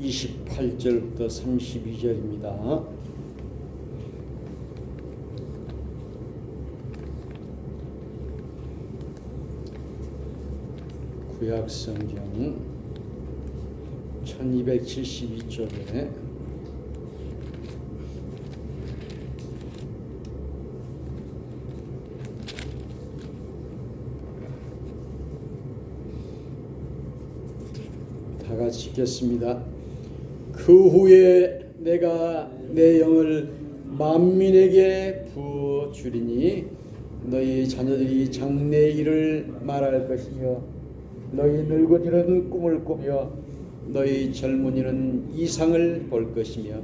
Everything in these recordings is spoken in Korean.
28절부터 32절입니다. 구약성경 1272쪽에 다 같이 읽겠습니다. 그 후에 내가 내 영을 만민에게 부어 주리니 너희 자녀들이 장래 일을 말할 것이며 너희 늙은이는 꿈을 꾸며 너희 젊은이는 이상을 볼 것이며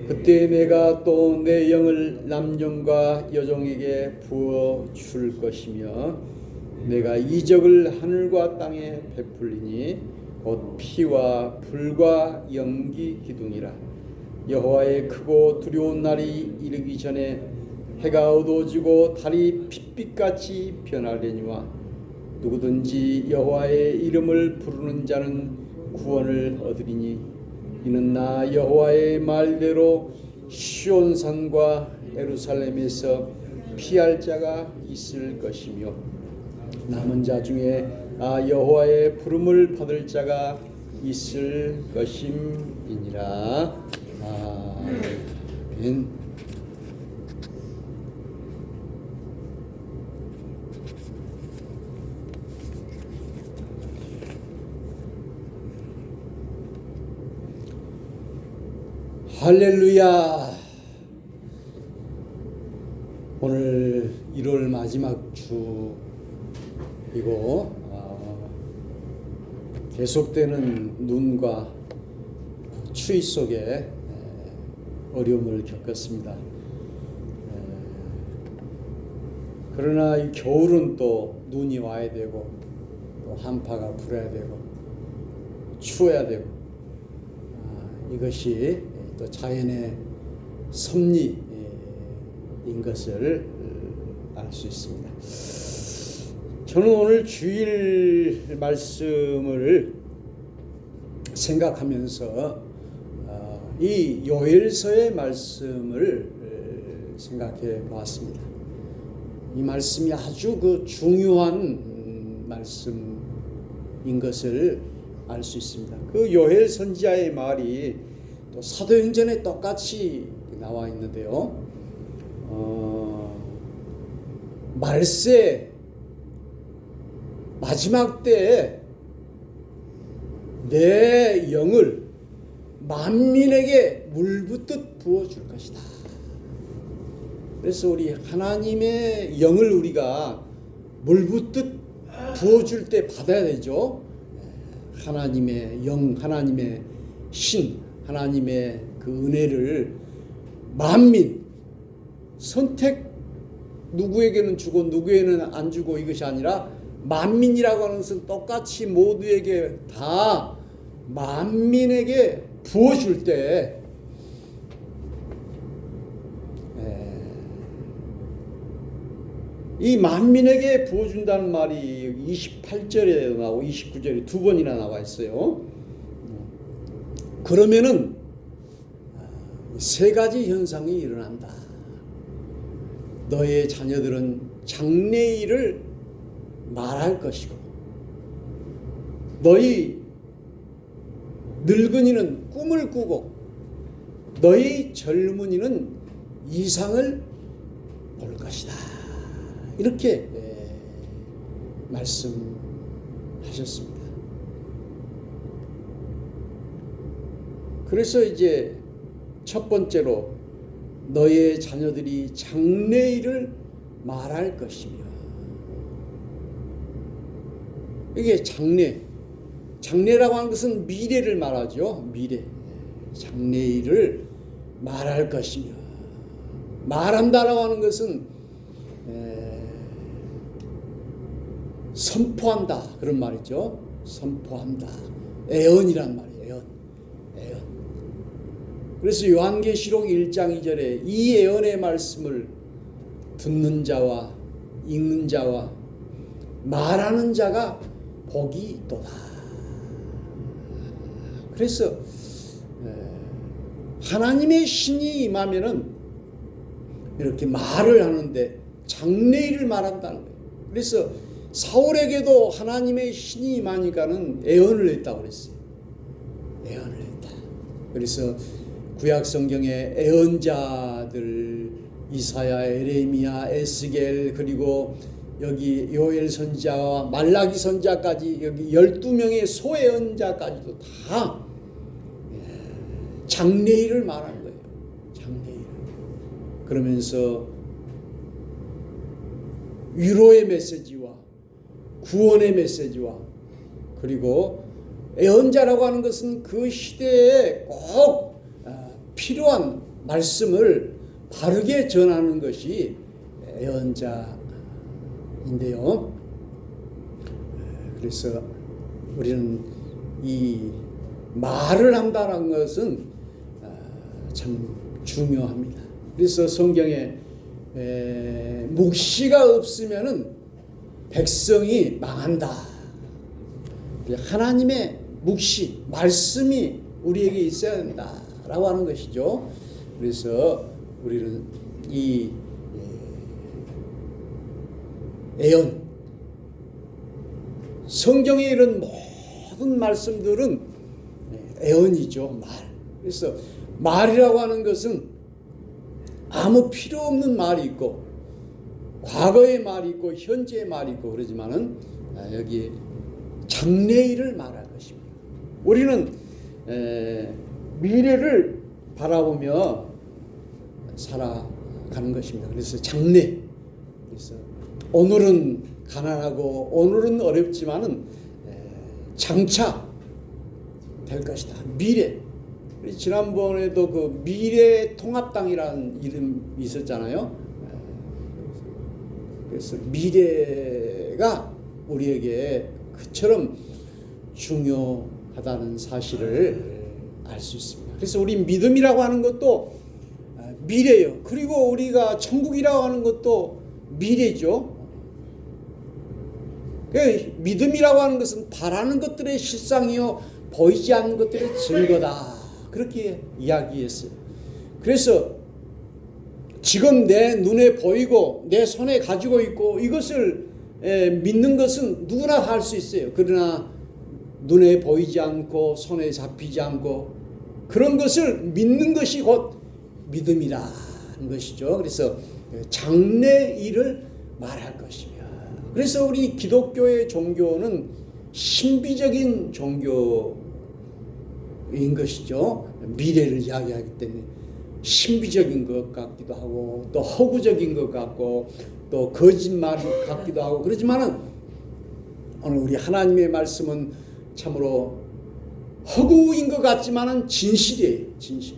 그때 내가 또 내 영을 남종과 여종에게 부어 줄 것이며 내가 이적을 하늘과 땅에 베풀리니 곧 피와 불과 연기 기둥이라. 여호와의 크고 두려운 날이 이르기 전에 해가 어두워지고 달이 핏빛같이 변하려니와 누구든지 여호와의 이름을 부르는 자는 구원을 얻으리니 이는 나 여호와의 말대로 시온산과 예루살렘에서 피할 자가 있을 것이며 남은 자 중에 여호와의 부름을 받을 자가 있을 것임이니라. 아멘. 할렐루야. 오늘 1월 마지막 주이고 계속되는 눈과 추위 속에 어려움을 겪었습니다. 그러나 이 겨울은 또 눈이 와야 되고 또 한파가 불어야 되고 추워야 되고 이것이 또 자연의 섭리인 것을 알 수 있습니다. 저는 오늘 주일 말씀을 생각하면서 이 요엘서의 말씀을 생각해 보았습니다. 이 말씀이 아주 중요한 말씀인 것을 알 수 있습니다. 그 요엘 선지자의 말이 또 사도행전에 똑같이 나와 있는데요. 말세 마지막 때에 내 영을 만민에게 물붓듯 부어줄 것이다. 그래서 우리 하나님의 영을 우리가 물붓듯 부어줄 때 받아야 되죠. 하나님의 영, 하나님의 신, 하나님의 그 은혜를 만민, 선택 누구에게는 주고 누구에게는 안 주고 이것이 아니라 만민이라고 하는 것은 똑같이 모두에게 다 만민에게 부어줄 때 이 만민에게 부어준다는 말이 28절에 나오고 29절에 두 번이나 나와 있어요. 그러면은 세 가지 현상이 일어난다. 너의 자녀들은 장래일을 말할 것이고 너희 늙은이는 꿈을 꾸고 너희 젊은이는 이상을 볼 것이다. 이렇게 말씀하셨습니다. 그래서 이제 첫 번째로 너의 자녀들이 장래일을 말할 것이며, 이게 장래라고 하는 것은 미래를 말하죠. 미래. 장래일을 말할 것이며, 말한다라고 하는 것은 선포한다 그런 말이죠. 선포한다. 애언이란 말이에요. 애언. 그래서 요한계시록 1장 2절에 이 애언의 말씀을 듣는 자와 읽는 자와 말하는 자가 복이 있도다. 그래서 하나님의 신이 임하면은 이렇게 말을 하는데 장래일을 말한다는 거예요. 그래서 사울에게도 하나님의 신이 임하니까는 애언을 했다고 그랬어요. 애언을 했다. 그래서 구약 성경의 애언자들 이사야, 에레미야, 에스겔, 그리고 여기 요엘 선지자와 말라기 선지자까지 여기 12명의 소애언자까지도 다 장래일을 말한 거예요. 장래일. 그러면서 위로의 메시지와 구원의 메시지와 그리고 애언자라고 하는 것은 그 시대에 꼭 필요한 말씀을 바르게 전하는 것이 애언자인데요. 그래서 우리는 이 말을 한다는 것은 참 중요합니다. 그래서 성경에 묵시가 없으면은 백성이 망한다. 하나님의 묵시, 말씀이 우리에게 있어야 된다라고 하는 것이죠. 그래서 우리는 이 애언, 성경에 이런 모든 말씀들은 애언이죠. 말. 그래서 말이라고 하는 것은 아무 필요 없는 말이 있고 과거의 말이 있고 현재의 말이 있고 그러지만은 여기 장래일을 말할 것입니다. 우리는 미래를 바라보며 살아가는 것입니다. 그래서 장래. 그래서 오늘은 가난하고 오늘은 어렵지만은 장차 될 것이다. 미래. 지난번에도 그 미래통합당이라는 이름이 있었잖아요. 그래서 미래가 우리에게 그처럼 중요하다는 사실을 알 수 있습니다. 그래서 우리 믿음이라고 하는 것도 미래예요. 그리고 우리가 천국이라고 하는 것도 미래죠. 믿음이라고 하는 것은 바라는 것들의 실상이요 보이지 않는 것들의 증거다. 그렇게 이야기했어요. 그래서 지금 내 눈에 보이고 내 손에 가지고 있고 이것을 믿는 것은 누구나 할 수 있어요. 그러나 눈에 보이지 않고 손에 잡히지 않고 그런 것을 믿는 것이 곧 믿음이라는 것이죠. 그래서 장래일을 말할 것이며, 그래서 우리 기독교의 종교는 신비적인 종교인 것이죠. 미래를 이야기하기 때문에 신비적인 것 같기도 하고 또 허구적인 것 같고 또 거짓말 같기도 하고 그렇지만은 오늘 우리 하나님의 말씀은 참으로 허구인 것 같지만은 진실이에요. 진실.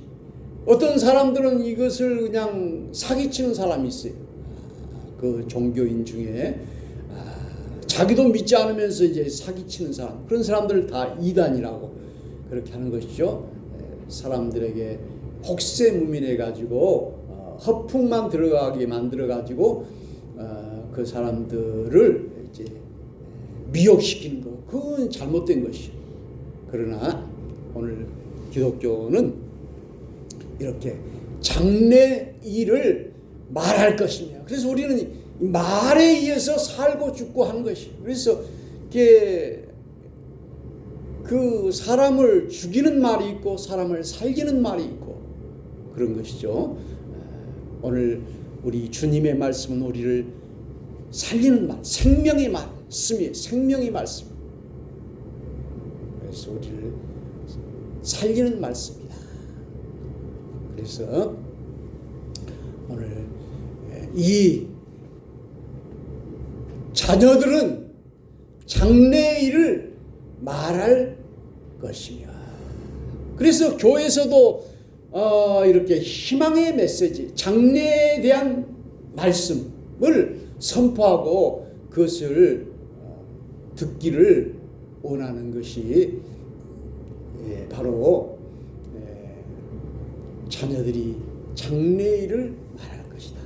어떤 사람들은 이것을 그냥 사기치는 사람이 있어요. 그 종교인 중에 자기도 믿지 않으면서 이제 사기치는 사람, 그런 사람들 다 이단이라고 그렇게 하는 것이죠. 사람들에게 혹세무민해 가지고 허풍만 들어가게 만들어 가지고 그 사람들을 이제 미혹시키는 것, 그건 잘못된 것이죠. 그러나 오늘 기독교는 이렇게 장래일을 말할 것이며, 그래서 우리는 말에 의해서 살고 죽고 하는 것이에요. 그래서 이게 그 사람을 죽이는 말이 있고 사람을 살리는 말이 있고 그런 것이죠. 오늘 우리 주님의 말씀은 우리를 살리는 말, 생명의 말씀이에요. 생명의 말씀. 그래서 우리를 살리는 말씀이다. 그래서 오늘 이 자녀들은 장래일을 말할 것이며, 그래서 교회에서도 이렇게 희망의 메시지, 장래에 대한 말씀을 선포하고 그것을 듣기를 원하는 것이 바로 자녀들이 장래일을 말할 것이다.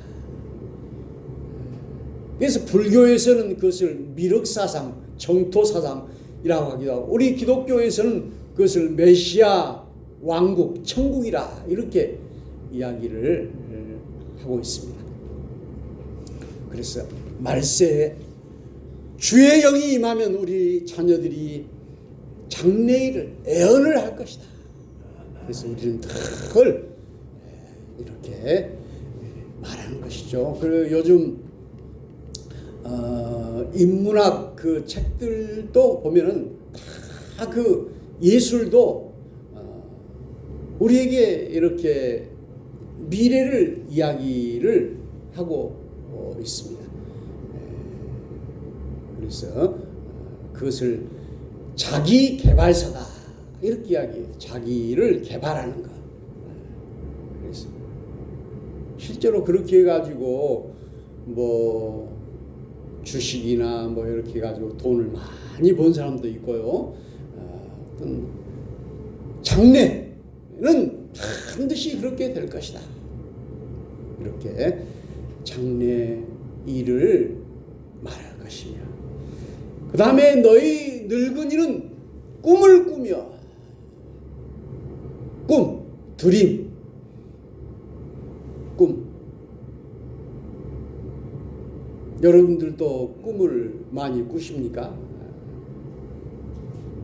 그래서 불교에서는 그것을 미륵사상, 정토사상이라고 하기도 하고, 우리 기독교에서는 그것을 메시아 왕국, 천국이라 이렇게 이야기를 하고 있습니다. 그래서 말세에 주의 영이 임하면 우리 자녀들이 장래일을 애언을 할 것이다. 그래서 우리는 늘 이렇게 말하는 것이죠. 그리고 요즘 인문학 그 책들도 보면은 다 그 예술도 우리에게 이렇게 미래를 이야기를 하고 있습니다. 그래서 그것을 자기 개발서다 이렇게 이야기해요. 자기를 개발하는 것. 그래서 실제로 그렇게 해가지고 뭐 주식이나 뭐 이렇게 해가지고 돈을 많이 번 사람도 있고요. 어떤 장래는 반드시 그렇게 될 것이다. 이렇게 장래 일을 말할 것이며, 그 다음에 너희 늙은이는 꿈을 꾸며, 꿈, 드림, 꿈. 여러분들도 꿈을 많이 꾸십니까?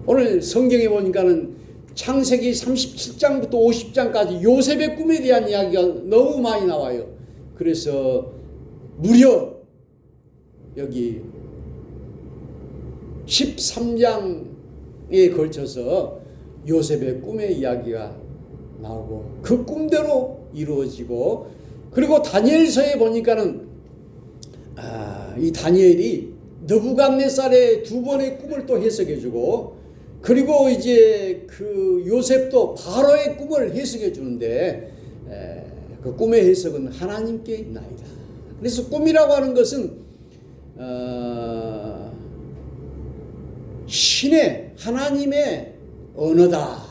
오늘 성경에 보니까는 창세기 37장부터 50장까지 요셉의 꿈에 대한 이야기가 너무 많이 나와요. 그래서 무려 여기 13장에 걸쳐서 요셉의 꿈의 이야기가 나오고 그 꿈대로 이루어지고, 그리고 다니엘서에 보니까는 이 다니엘이 느부갓네살의 두 번의 꿈을 또 해석해주고, 그리고 이제 그 요셉도 바로의 꿈을 해석해 주는데 그 꿈의 해석은 하나님께 있나이다. 그래서 꿈이라고 하는 것은 신의 하나님의 언어다,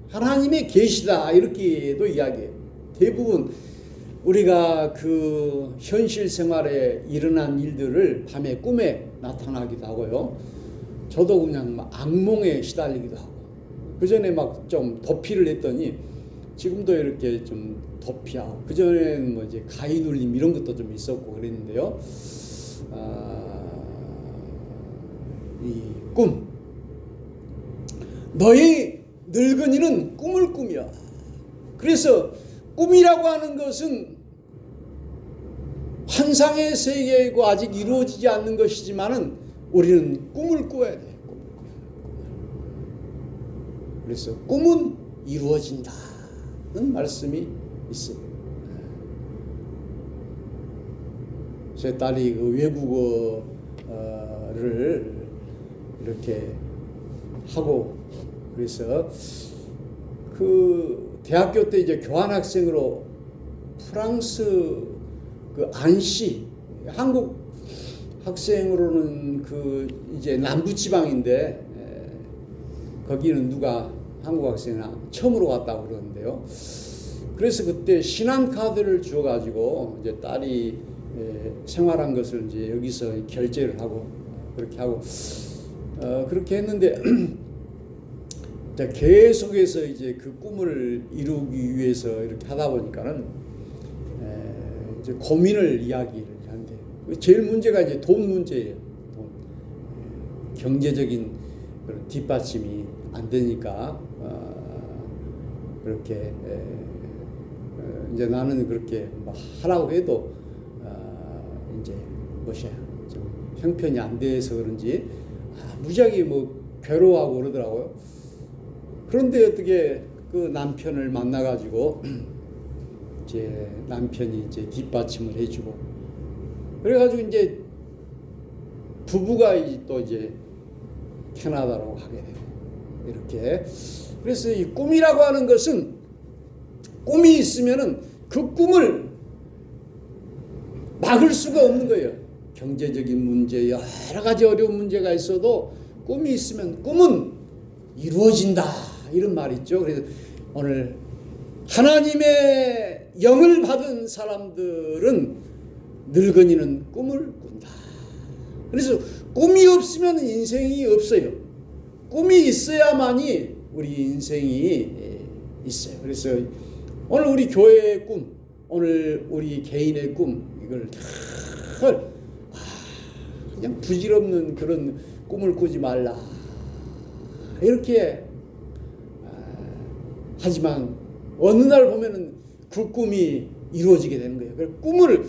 하나님의 계시다 이렇게도 이야기해요. 대부분 우리가 그 현실 생활에 일어난 일들을 밤에 꿈에 나타나기도 하고요. 저도 그냥 막 악몽에 시달리기도 하고, 그 전에 막 좀 도피를 했더니 지금도 이렇게 좀 도피하고, 그 전에는 뭐 이제 가위 눌림 이런 것도 좀 있었고 그랬는데요. 이 꿈. 너희 늙은이는 꿈을 꾸며. 그래서 꿈이라고 하는 것은 환상의 세계이고 아직 이루어지지 않는 것이지만은 우리는 꿈을 꾸어야 돼. 그래서 꿈은 이루어진다는 말씀이 있습니다. 제 딸이 그 외국어를 이렇게 하고, 그래서 그 대학교 때 이제 교환학생으로 프랑스 그 안시, 한국 학생으로는 그 이제 남부지방인데 거기는 누가 한국 학생이나 처음으로 갔다고 그러는데요. 그래서 그때 신한카드를 주어가지고 이제 딸이 생활한 것을 이제 여기서 결제를 하고 그렇게 하고 그렇게 했는데 계속해서 이제 그 꿈을 이루기 위해서 이렇게 하다 보니까는 이제 고민을 이야기를 하는데, 제일 문제가 이제 돈 문제예요. 돈. 경제적인 그런 뒷받침이 안 되니까 그렇게 이제 나는 그렇게 뭐 하라고 해도 이제 뭐야 좀 형편이 안 돼서 그런지 무지하게 뭐 괴로워하고 그러더라고요. 그런데 어떻게 그 남편을 만나가지고 이제 남편이 이제 뒷받침을 해주고, 그래가지고 이제 부부가 또 이제 캐나다로 가게 돼요. 이렇게. 그래서 이 꿈이라고 하는 것은 꿈이 있으면은 그 꿈을 막을 수가 없는 거예요. 경제적인 문제, 여러 가지 어려운 문제가 있어도 꿈이 있으면 꿈은 이루어진다. 이런 말이 있죠. 그래서 오늘 하나님의 영을 받은 사람들은 늙은이는 꿈을 꾼다. 그래서 꿈이 없으면 인생이 없어요. 꿈이 있어야만이 우리 인생이 있어요. 그래서 오늘 우리 교회의 꿈, 오늘 우리 개인의 꿈, 이걸 다 그냥 부질없는 그런 꿈을 꾸지 말라. 이렇게 하지만 어느 날 보면은 그 꿈이 이루어지게 되는 거예요. 그 꿈을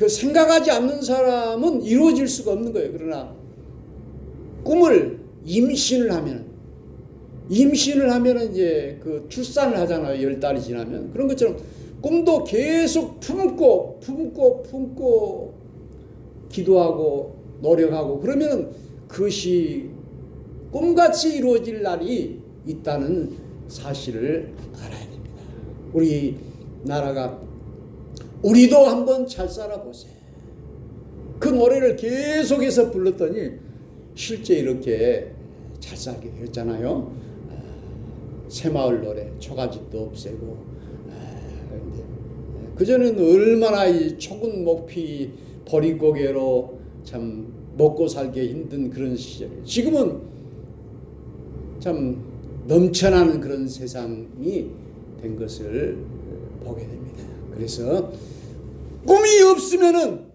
생각하지 않는 사람은 이루어질 수가 없는 거예요. 그러나 꿈을 임신을 하면 이제 그 출산을 하잖아요. 10달이 지나면. 그런 것처럼 꿈도 계속 품고 기도하고 노력하고 그러면 그것이 꿈같이 이루어질 날이 있다는 사실을 알아야 됩니다. 우리 나라가 우리도 한번 잘 살아보세요. 그 노래를 계속해서 불렀더니 실제 이렇게 잘 살게 되었잖아요. 새마을 노래, 초가집도 없애고. 그전에는 얼마나 이 촉은 목피 보릿고개로 참 먹고 살기 힘든 그런 시절이에요. 지금은 참 넘쳐나는 그런 세상이 된 것을 보게 됩니다. 그래서 꿈이 없으면은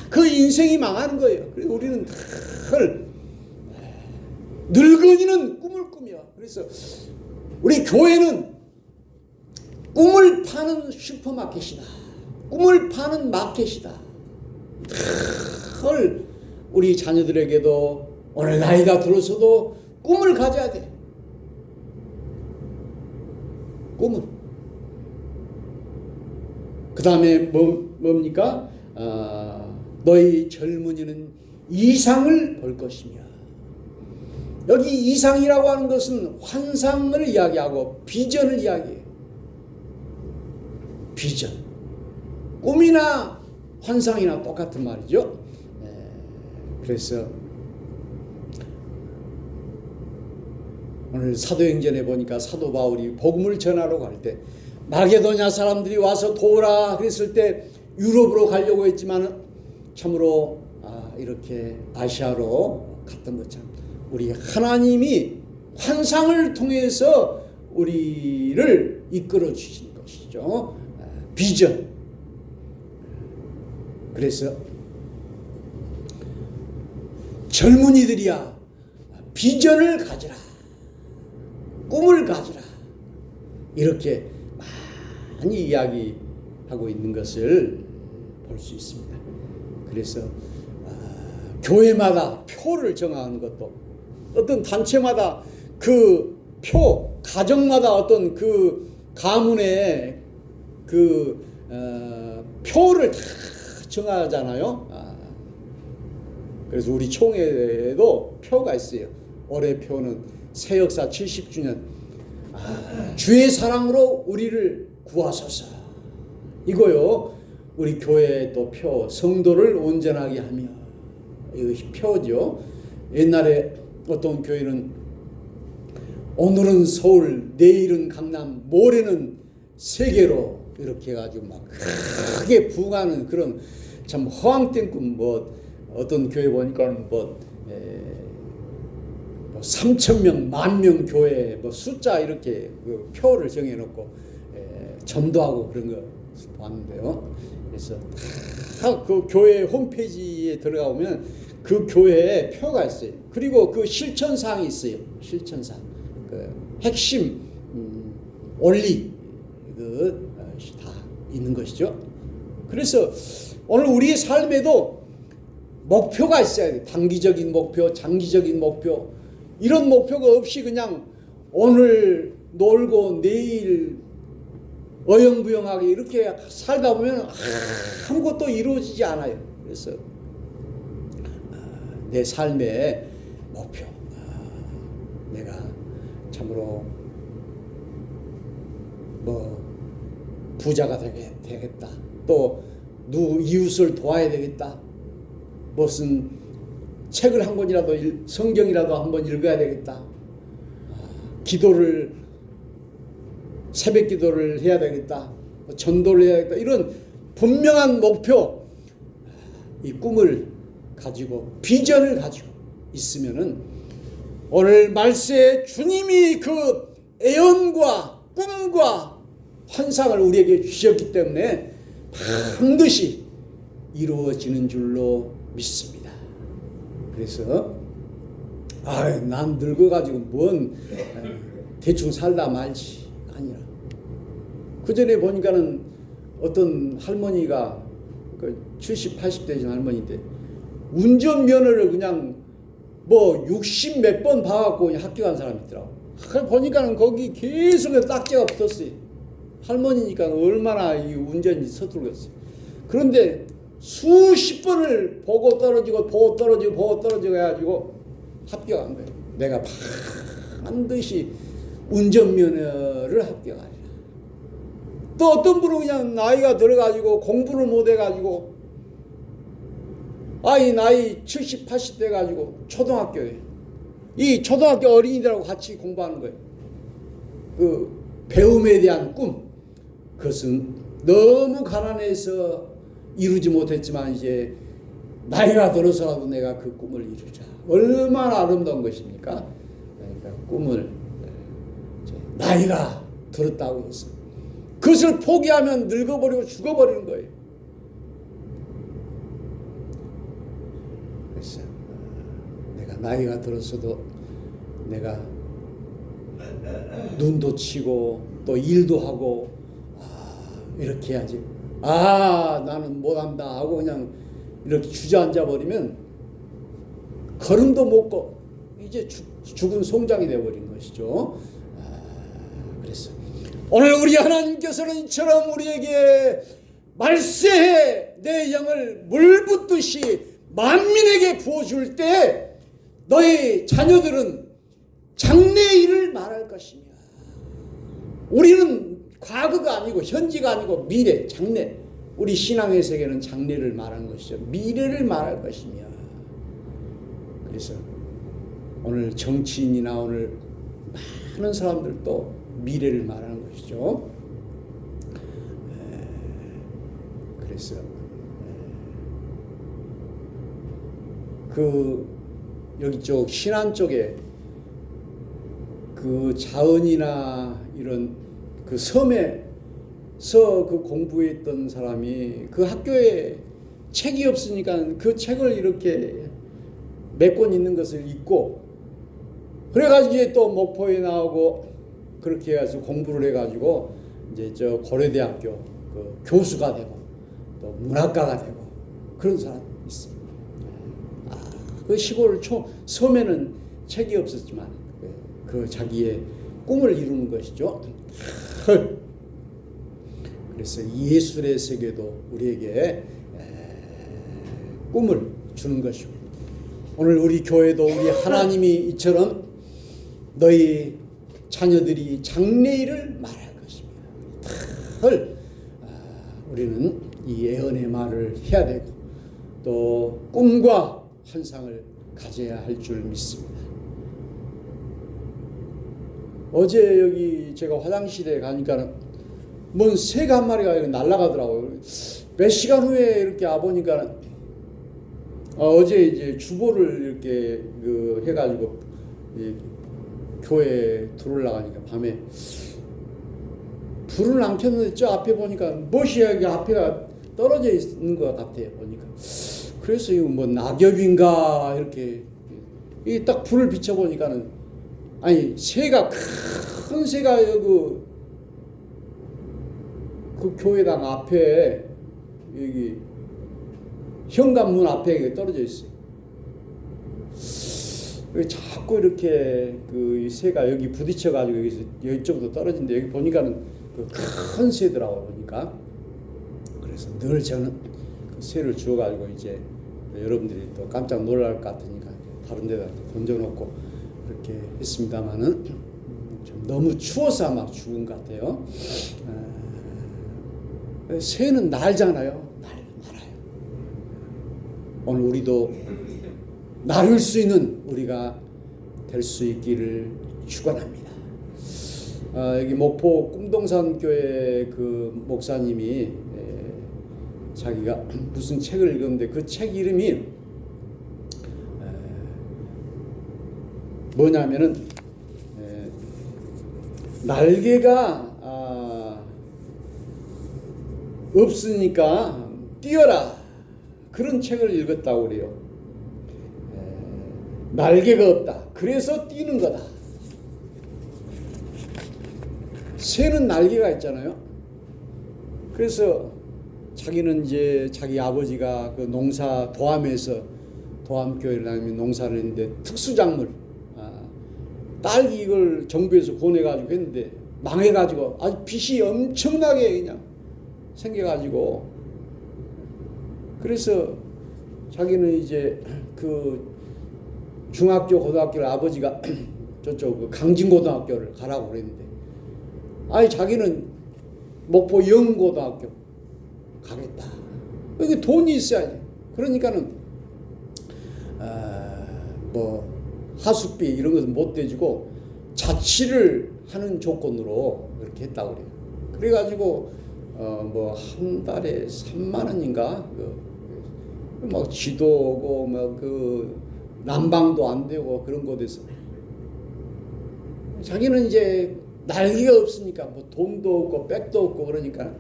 그 인생이 망하는 거예요. 그래서 우리는 늘 늙은이는 꿈을 꾸며. 그래서 우리 교회는 꿈을 파는 슈퍼마켓이다. 꿈을 파는 마켓이다. 늘 우리 자녀들에게도 오늘 나이가 들어서도 꿈을 가져야 돼. 꿈을. 그 다음에 뭡니까? 너희 젊은이는 이상을 볼 것이며. 여기 이상이라고 하는 것은 환상을 이야기하고 비전을 이야기해요. 비전. 꿈이나 환상이나 똑같은 말이죠. 그래서 오늘 사도행전에 보니까 사도 바울이 복음을 전하러 갈 때 마게도냐 사람들이 와서 도우라 그랬을 때 유럽으로 가려고 했지만 참으로 이렇게 아시아로 갔던 것처럼 우리 하나님이 환상을 통해서 우리를 이끌어 주신 것이죠. 비전. 그래서 젊은이들이야 비전을 가지라. 꿈을 가지라. 이렇게 많이 이야기하고 있는 것을 볼 수 있습니다. 그래서 교회마다 표를 정하는 것도 어떤 단체마다 그 표, 가정마다 어떤 그 가문의 그 표를 다 정하잖아요. 그래서 우리 총회에도 표가 있어요. 올해 표는 새 역사 70주년 주의 사랑으로 우리를 구하소서. 이거요. 우리 교회의 또 표, 성도를 온전하게 하며. 이것이 표죠. 옛날에 어떤 교회는 오늘은 서울, 내일은 강남, 모레는 세계로 이렇게 해가지고 막 크게 부흥하는 그런 참 허황된 꿈. 어떤 교회 보니까 3,000명, 10,000명 교회 숫자 이렇게 그 표를 정해놓고 전도하고 그런 거 봤는데요. 그래서 다 그 교회 홈페이지에 들어가 보면 그 교회에 표가 있어요. 그리고 그 실천사항이 있어요. 실천사항, 그 핵심 원리 다 있는 것이죠. 그래서 오늘 우리의 삶에도 목표가 있어야 돼요. 단기적인 목표, 장기적인 목표. 이런 목표가 없이 그냥 오늘 놀고 내일 어영부영하게 이렇게 살다 보면 아무것도 이루어지지 않아요. 그래서 내 삶의 목표, 내가 참으로 부자가 되겠다. 또 이웃을 도와야 되겠다. 무슨 책을 한 권이라도 성경이라도 한번 읽어야 되겠다. 새벽 기도를 해야 되겠다. 전도를 해야 되겠다. 이런 분명한 목표, 이 꿈을 가지고 비전을 가지고 있으면은 오늘 말세에 주님이 그 애언과 꿈과 환상을 우리에게 주셨기 때문에 반드시 이루어지는 줄로 믿습니다. 그래서 난 늙어가지고 뭔 대충 살다 말지 아니라, 그 전에 보니까는 어떤 할머니가 70, 80 되신 할머니인데 운전면허를 그냥 뭐 60 몇 번 봐갖고 학교 간 사람이 있더라고. 보니까는 거기 계속 딱지가 붙었어요. 할머니니까 얼마나 이 운전이 서툴겠어요. 그런데 수십 번을 보고 떨어지고 보고 떨어지고 보고 떨어지고 해가지고 합격한 거예요. 내가 반드시 운전면허를 합격하리라. 또 어떤 분은 그냥 나이가 들어가지고 공부를 못해가지고 나이 70, 80 돼가지고 초등학교에 이 초등학교 어린이들하고 같이 공부하는 거예요. 그 배움에 대한 꿈, 그것은 너무 가난해서 이루지 못했지만 이제 나이가 들어서라도 내가 그 꿈을 이루자. 얼마나 아름다운 것입니까? 그러니까 꿈을 나이가 들었다고 해서 그것을 포기하면 늙어버리고 죽어버리는 거예요. 그래서 내가 나이가 들었어도 내가 눈도 치고 또 일도 하고 이렇게 해야지. 나는 못한다 하고 그냥 이렇게 주저앉아 버리면 걸음도 못 걷고 이제 죽은 송장이 되어버린 것이죠. 그래서 오늘 우리 하나님께서는 이처럼 우리에게 말세에 내 영을 물 붓듯이 만민에게 부어줄 때 너희 자녀들은 장래일을 말할 것이며, 우리는 과거가 아니고 현재가 아니고 미래, 장래, 우리 신앙의 세계는 장래를 말하는 것이죠. 미래를 말할 것이며. 그래서 오늘 정치인이나 오늘 많은 사람들도 미래를 말하는 것이죠. 그래서 여기 쪽 신안 쪽에 그 자은이나 이런 그 섬에서 그 공부했던 사람이 그 학교에 책이 없으니까 그 책을 이렇게 몇 권 있는 것을 읽고, 그래가지고 이제 또 목포에 나오고 그렇게 해서 공부를 해가지고 이제 저 고려대학교 그 교수가 되고 또 문학가가 되고 그런 사람이 있어요. 그 시골 섬에는 책이 없었지만 그 자기의 꿈을 이루는 것이죠. 그래서 예술의 세계도 우리에게 꿈을 주는 것이고, 오늘 우리 교회도 우리 하나님이 이처럼 너희 자녀들이 장래일을 말할 것이며, 우리는 이 예언의 말을 해야 되고 또 꿈과 환상을 가져야 할 줄 믿습니다. 어제 여기 제가 화장실에 가니까 뭔 새가 한 마리가 이렇게 날아가더라고요. 몇 시간 후에 이렇게 와보니까 어제 이제 주보를 이렇게 해가지고 교회에 들어올라가니까 밤에 불을 안 켰는데 저 앞에 보니까 멋이 여기 앞에가 떨어져 있는 것 같아요. 보니까. 그래서 이거 뭐 낙엽인가 이렇게 딱 불을 비춰보니까는 새가 큰 새가 여기 그 교회당 앞에 여기 현관문 앞에 떨어져 있어요. 자꾸 이렇게 그 새가 여기 부딪혀가지고 여기서 이쪽으로 떨어진데 여기 보니까는 그 큰 새더라고요. 보니까. 그래서 늘 저는 그 새를 주워가지고 이제 여러분들이 또 깜짝 놀랄 것 같으니까 다른 데다 던져놓고 그렇게 했습니다만은 좀 너무 추워서 아마 죽은 것 같아요. 새는 날잖아요. 날아요. 오늘 우리도 나를 수 있는 우리가 될 수 있기를 축원합니다. 여기 목포 꿈동산 교회 그 목사님이 자기가 무슨 책을 읽었는데 그 책 이름이 뭐냐면은 날개가 없으니까 뛰어라, 그런 책을 읽었다고 그래요. 날개가 없다, 그래서 뛰는 거다. 새는 날개가 있잖아요. 그래서 자기는 이제 자기 아버지가 그 농사 도암에서, 도암교회를 다니면 농사를 했는데 특수작물, 딸기 이걸 정부에서 보내가지고 했는데 망해가지고 아주 빚이 엄청나게 그냥 생겨가지고, 그래서 자기는 이제 그 중학교 고등학교를 아버지가 저쪽 그 강진고등학교를 가라고 그랬는데, 아니 자기는 목포 영고등학교 가겠다. 여기 돈이 있어야지. 그러니까는 뭐 하숙비 이런 것은 못 대주고 자취를 하는 조건으로 그렇게 했다고 그래요. 그래가지고 뭐 한 달에 3만 원인가 막 쥐도 오고 막 그 난방도 안 되고 그런 곳에서 자기는 이제 날개가 없으니까 뭐 돈도 없고 백도 없고 그러니까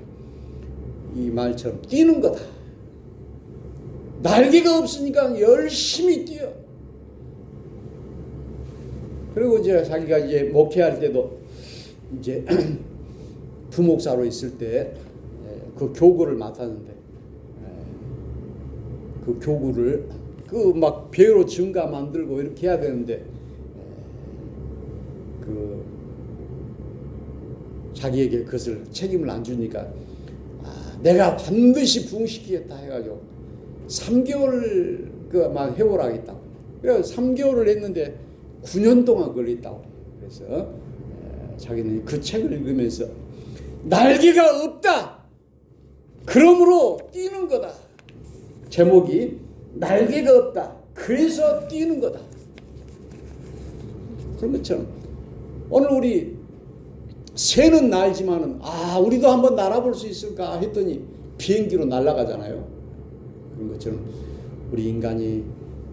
이 말처럼 뛰는 거다. 날개가 없으니까 열심히 뛰어. 그리고 이제 자기가 이제 목회할 때도 이제 부목사로 있을 때 그 교구를 맡았는데, 그 교구를 그 막 배로 증가 만들고 이렇게 해야 되는데 그 자기에게 그것을 책임을 안 주니까 내가 반드시 부흥시키겠다 해가지고 3개월 그만 해보라 했다고. 그래서 3개월을 했는데 9년 동안 걸렸다고. 그래서 자기는 그 책을 읽으면서 날개가 없다, 그러므로 뛰는 거다. 제목이 날개가 없다, 그래서 뛰는 거다. 그런 것처럼 오늘 우리 새는 날지만은 우리도 한번 날아볼 수 있을까 했더니 비행기로 날아가잖아요. 그런 것처럼 우리 인간이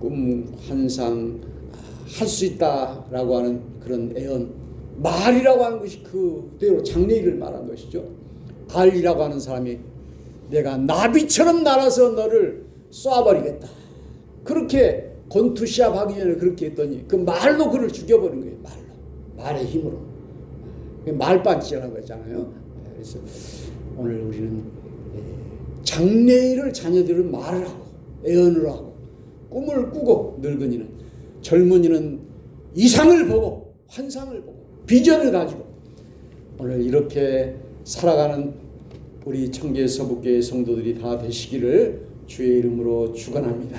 꿈, 환상 할 수 있다라고 하는 그런 애언, 말이라고 하는 것이 그대로 장래일을 말한 것이죠. 알이라고 하는 사람이 내가 나비처럼 날아서 너를 쏴버리겠다, 그렇게 권투시합 하기 전에 그렇게 했더니 그 말로 그를 죽여버린 거예요. 말의 힘으로. 말반지라고 했잖아요. 그래서 오늘 우리는 장래일을 자녀들은 말을 하고 애언을 하고 꿈을 꾸고, 늙은이는, 젊은이는 이상을 보고 환상을 보고 비전을 가지고 오늘 이렇게 살아가는 우리 청계 서북교회 성도들이 다 되시기를 주의 이름으로 축원합니다.